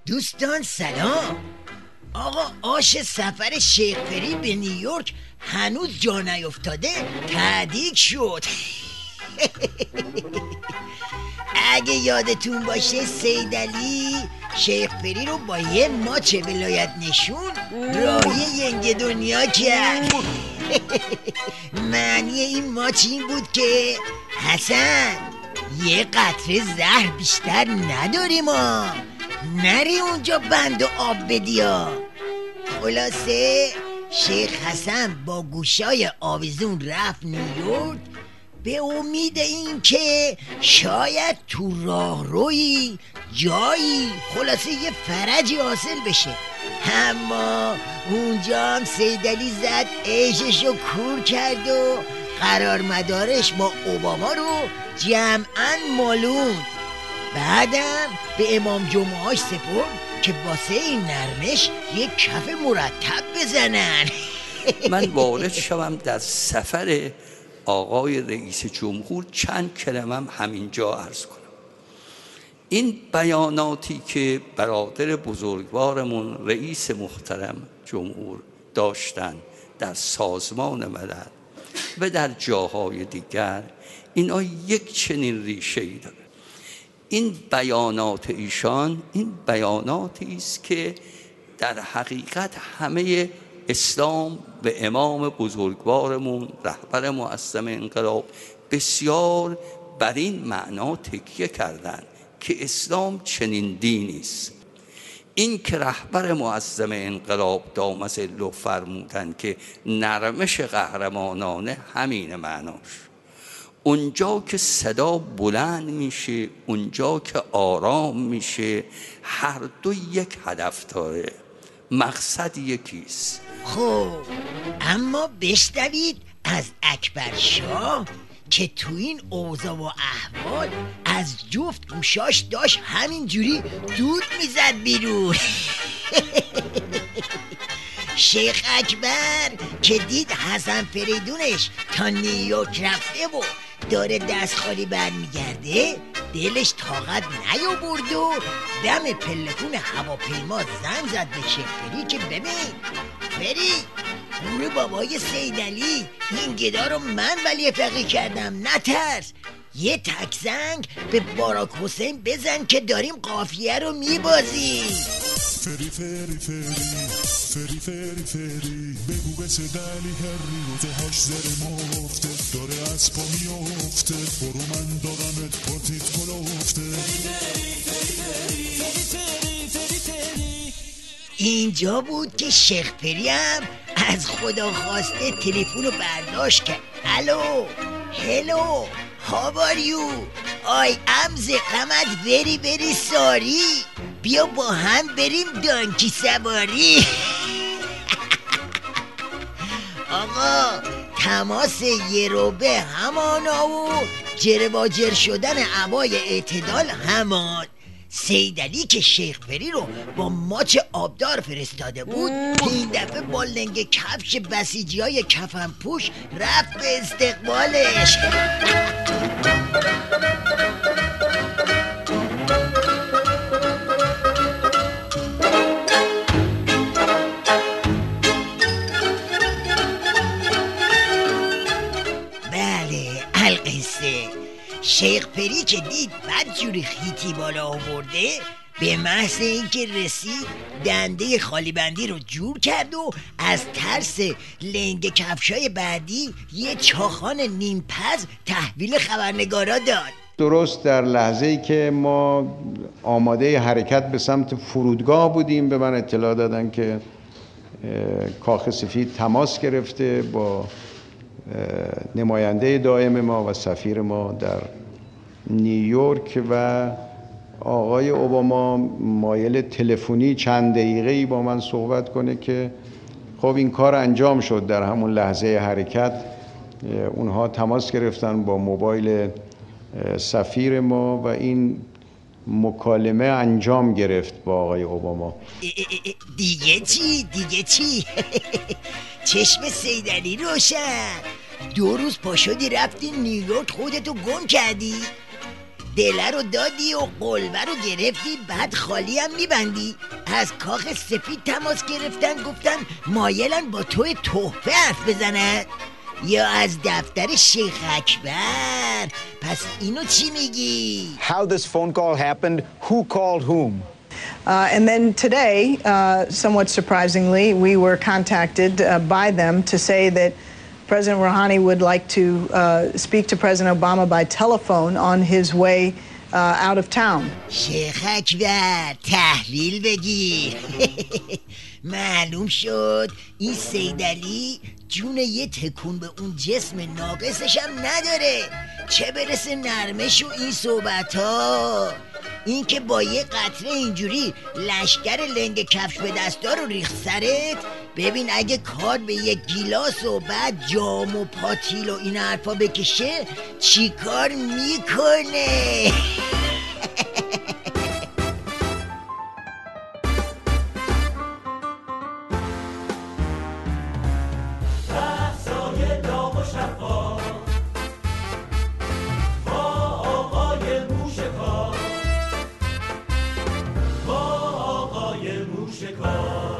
دوستان سلام. آقا آش سفر شیخ پری به نیویورک هنوز جا نیفتاده تعدیق شد. اگه یادتون باشه سیدعلی شیخ پری رو با یه ماچ ولایت نشون راهی ینگ دنیا کرد. معنی این ماچ این بود که حسن یه قطره زهر بیشتر نداریم ها، نری اونجا بند و آب بدیا. خلاصه شیخ حسن با گوشای آویزون رفت نیویورک به امید این که شاید تو راهروی جایی خلاصه یه فرجی حاصل بشه. اما اونجا هم سیدعلی زد عیششو کور کرد و قرار مدارش با اوباما رو جمعاً مالوند. بعدم به امام جمعهاش سپرد که واسه این نرمش یک کف مرتب بزنن. من وارد شوم در سفر آقای رئیس جمهور، چند کلمم همینجا عرض کنم. این بیاناتی که برادر بزرگوارمون رئیس محترم جمهور داشتن در سازمان ملل و در جاهای دیگر، اینا یک چنین ریشه‌ای داره. این بیانات ایشان این بیاناتی است که در حقیقت همه اسلام و امام بزرگوارمون رهبر معظم انقلاب بسیار بر این معنا تکیه کردند که اسلام چنین دینی است. این که رهبر معظم انقلاب دام ظله فرمودند که نرمش قهرمانانه همین معناش. اونجا که صدا بلند میشه، اونجا که آرام میشه، هر دو یک هدف داره، مقصد یکیست. خب اما بشنوید از اکبر شاه که تو این اوضاع و احوال از جفت گوشاش داشت همینجوری دود میزد بیرون. شیخ اکبر که دید حسن فریدونش تا نیویورک رفته و داره دست خالی برمیگرده، دلش طاقت نیاورد و دم پلکون هواپیما زنگ زد به شیخ پری که ببین پری، گور بابای سیدعلی این گدا رو من ولی فقیه کردم، نترس، یه تک زنگ به باراک حسین بزن که داریم قافیه رو میبازیم. فری فری فری فری فری فری بگو به سیدعلی هری روزهاش زر مفته داره از پا میافته، برو من دارمت پاتیت کلافته. اینجا بود که شیخ پری هم از خدا خواسته تلفن رو برداشت که الو هلو how are you I am the قمت very sorry، بیا با هم بریم دانکی سواری. آقا تماس یه روبه همانا و جر شدن عبای اعتدال همان. سیدعلی که شیخ پری رو با ماچ آبدار فرستاده بود، این دفعه با لنگ کفش بسیجی های کفن پوش رفت به استقبالش. بله القصه شیخ پری که دید بدجوری خیتی بالا آورده، به محض اینکه رسید دنده خالی بندی رو جور کرد و از ترس لنگ کفشای بعدی یه چاخان نیم پز تحویل خبرنگارا داد. درست در لحظه‌ای که ما آماده حرکت به سمت فرودگاه بودیم، به من اطلاع دادن که کاخ سفید تماس گرفته با نماینده دائم ما و سفیر ما در نیویورک و آقای اوباما مایل تلفنی چند دقیقه‌ای با من صحبت کنه که خب این کار انجام شد. در همون لحظه حرکت اونها تماس گرفتن با موبایل سفیر ما و این مکالمه انجام گرفت با آقای اوباما. دیگه چی؟ چشم سیدعلی روشن. 2 روز پا شدی رفتی نیویورک خودتو گم کردی؟ دله رو دادی و قلبه رو گرفتی، بعد خالی هم میبندی. از کاخ سفید تماس گرفتن، گفتن مایلن با توی تحفه حرف بزنن، یا از دفتر شیخ اکبر. پس اینو چی میگی؟ How this phone call happened, who called whom? And then today, somewhat surprisingly, we were contacted by them to say that President Rouhani would like to speak to President Obama by telephone on his way out of town. شیخ اکبر تحویل بگیر. معلوم شد این سیدعلی جون یه تکون به اون جسم ناقصش هم نداره، چه برسه نرمش و این صحبت ها. این که با یه قطره اینجوری لشکر لنگ کفش به دستا رو ریخت سرت، ببین اگه کار به یه گیلاس و بعد جام و پاتیل و این حرفا بکشه چی کار میکنه؟ موشکار